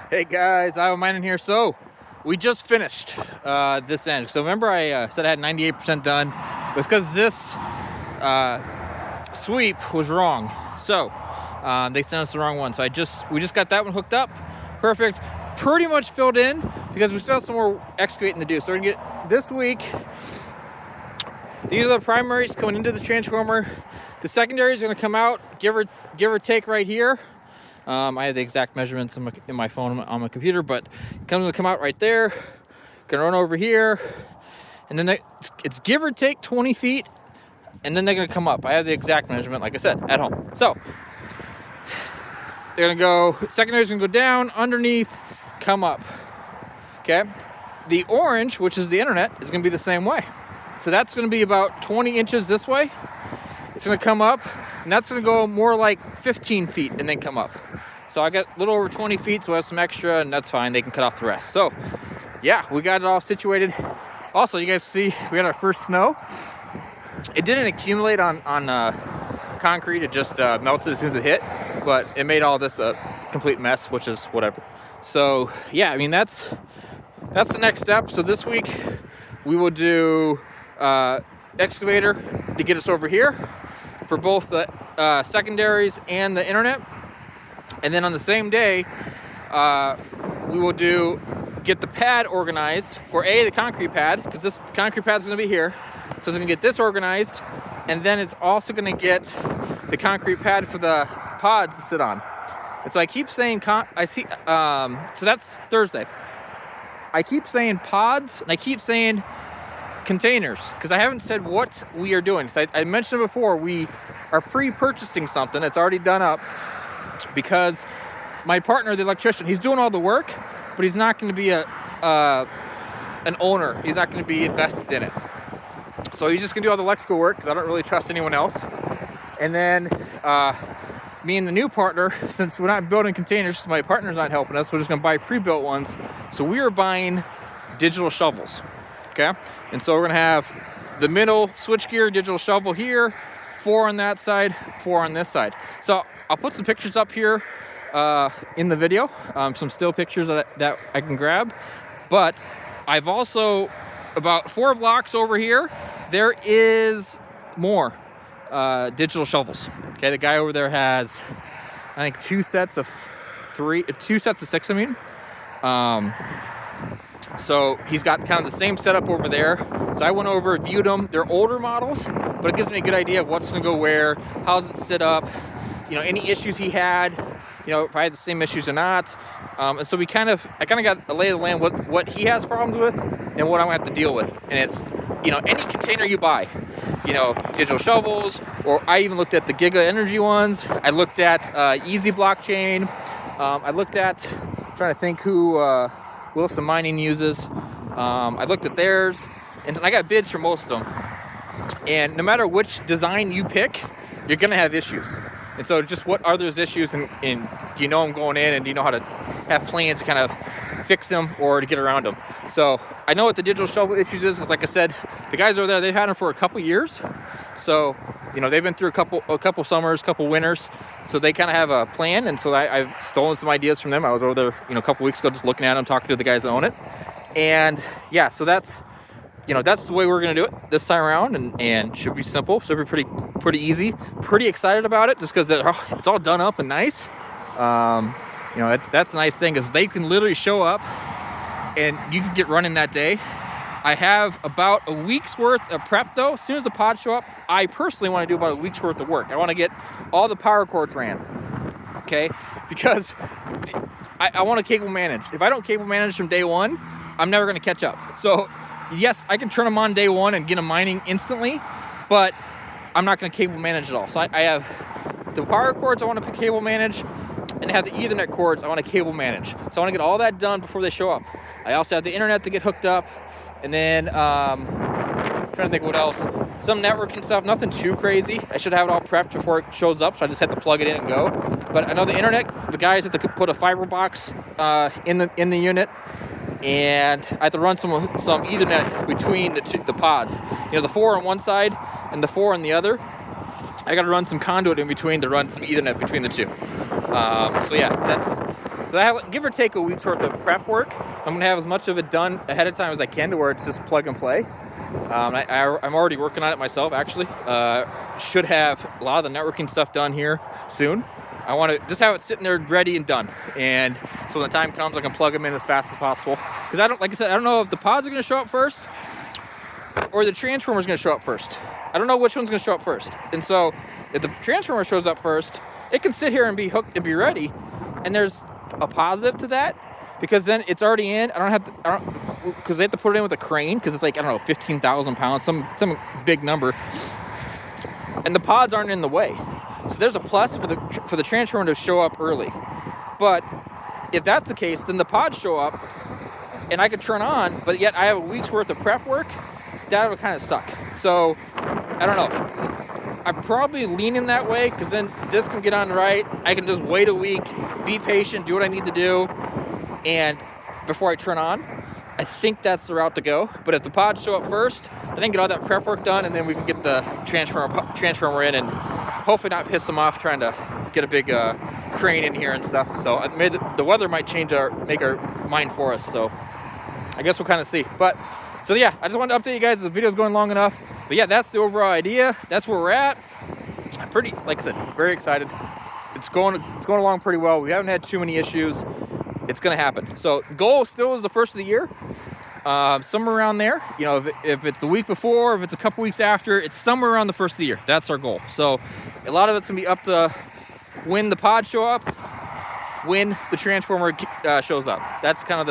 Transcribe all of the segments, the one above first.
Hey guys, I have mine in here. So we just finished this end. So remember I said I had 98% done. It was because this sweep was wrong. So they sent us the wrong one. So we just got that one hooked up. Perfect. Pretty much filled in because we still have some more excavating to do. So we're gonna get this week. These are the primaries coming into the transformer. The secondary is going to come out, give or take right here. I have the exact measurements in my phone on my computer, but it's going to come out right there. Going to run over here, and then it's give or take 20 feet, and then they're going to come up. I have the exact measurement, like I said, at home. So they're going to go. Secondary's going to go down, underneath, come up. Okay. The orange, which is the internet, is going to be the same way. So that's going to be about 20 inches this way. It's going to come up, and that's going to go more like 15 feet and then come up. So I got a little over 20 feet, so I have some extra, and that's fine. They can cut off the rest. So, yeah, we got it all situated. Also, you guys see we got our first snow. It didn't accumulate on concrete. It just melted as soon as it hit, but it made all this a complete mess, which is whatever. So, yeah, I mean, that's the next step. So this week we will do excavator to get us over here for both the secondaries and the internet. And then on the same day, we will get the pad organized for the concrete pad, because this concrete pad is going to be here. So it's going to get this organized, and then it's also going to get the concrete pad for the pods to sit on. And so I keep saying, so that's Thursday. I keep saying pods, and I keep saying containers, because I haven't said what we are doing. I mentioned before, we are pre-purchasing something that's already done up, because my partner, the electrician, he's doing all the work, but he's not going to be an owner. He's not going to be invested in it. So he's just going to do all the electrical work, because I don't really trust anyone else. And then me and the new partner, since we're not building containers, my partner's not helping us, we're just going to buy pre-built ones. So we are buying digital shovels. Okay, and so we're gonna have the middle switchgear digital shovel here, 4 on that side, 4 on this side. So I'll put some pictures up here in the video, some still pictures that I can grab. But I've also, about 4 blocks over here, there is more digital shovels. Okay, the guy over there has, I think, 2 sets of 6. I mean. So he's got kind of the same setup over there. So I went over, viewed them. They're older models, but it gives me a good idea of what's going to go where, how's it set up, any issues he had, if I had the same issues or not. And so I kind of got a lay of the land, what he has problems with and what I'm going to have to deal with. And it's, any container you buy, digital shovels, or I even looked at the Giga Energy ones. I looked at Easy Blockchain. I looked at, trying to think who Wilson Mining uses. I looked at theirs, and I got bids for most of them. And no matter which design you pick, you're gonna have issues. And so just what are those issues, and do you know them going in, and do you know how to have plans to kind of fix them or to get around them? So I know what the digital shovel issues is, because like I said, the guys over there, they've had them for a couple years. So, they've been through a couple summers, couple winters, so they kind of have a plan. And so I've stolen some ideas from them. I was over there, a couple weeks ago, just looking at them, talking to the guys that own it. And yeah, so that's the way we're going to do it this time around, and should be simple. Should be pretty easy. Pretty excited about it, just because it's all done up and nice. That's a nice thing, is they can literally show up and you can get running that day. I have about a week's worth of prep, though. As soon as the pods show up, I personally want to do about a week's worth of work. I want to get all the power cords ran, okay? Because I want to cable manage. If I don't cable manage from day one, I'm never going to catch up. So yes, I can turn them on day one and get them mining instantly, but I'm not going to cable manage at all. So I have the power cords I want to cable manage, and I have the Ethernet cords I want to cable manage. So I want to get all that done before they show up. I also have the internet to get hooked up, and then trying to think what else. Some networking stuff, nothing too crazy. I should have it all prepped before it shows up, so I just have to plug it in and go. But I know the internet, the guys have to put a fiber box in the unit, and I have to run some Ethernet between the pods. The 4 on one side and the 4 on the other. I got to run some conduit in between to run some Ethernet between the two. So yeah, So I have, give or take a week's worth of prep work. I'm gonna have as much of it done ahead of time as I can to where it's just plug and play. I'm already working on it myself, actually. Should have a lot of the networking stuff done here soon. I want to just have it sitting there ready and done. And so when the time comes, I can plug them in as fast as possible. Because like I said, I don't know if the pods are going to show up first or the transformer is going to show up first. I don't know which one's going to show up first. And so if the transformer shows up first, it can sit here and be hooked and be ready. And there's a positive to that, because then it's already in. Because they have to put it in with a crane, because it's like, I don't know, 15,000 pounds, some big number. And the pods aren't in the way. So there's a plus for the transformer to show up early. But if that's the case, then the pods show up and I could turn on, but yet I have a week's worth of prep work. That would kind of suck. So I don't know. I'm probably leaning that way, because then this can get on right. I can just wait a week, be patient, do what I need to do, and before I turn on. I think that's the route to go. But if the pods show up first, then I can get all that prep work done, and then we can get the transformer in and hopefully not piss them off trying to get a big crane in here and stuff. So the weather might make our mind for us. So I guess we'll kind of see. But so yeah, I just wanted to update you guys. The video's going long enough. But yeah, that's the overall idea. That's where we're at. I'm pretty, like I said, very excited. It's going along pretty well. We haven't had too many issues. It's going to happen. So the goal still is the first of the year, somewhere around there. You know, if it's the week before, if it's a couple weeks after, it's somewhere around the first of the year. That's our goal. So a lot of it's going to be up to when the pods show up, when the transformer shows up. That's kind of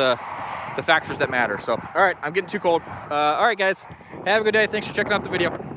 the factors that matter. So, all right, I'm getting too cold. All right, guys, have a good day. Thanks for checking out the video.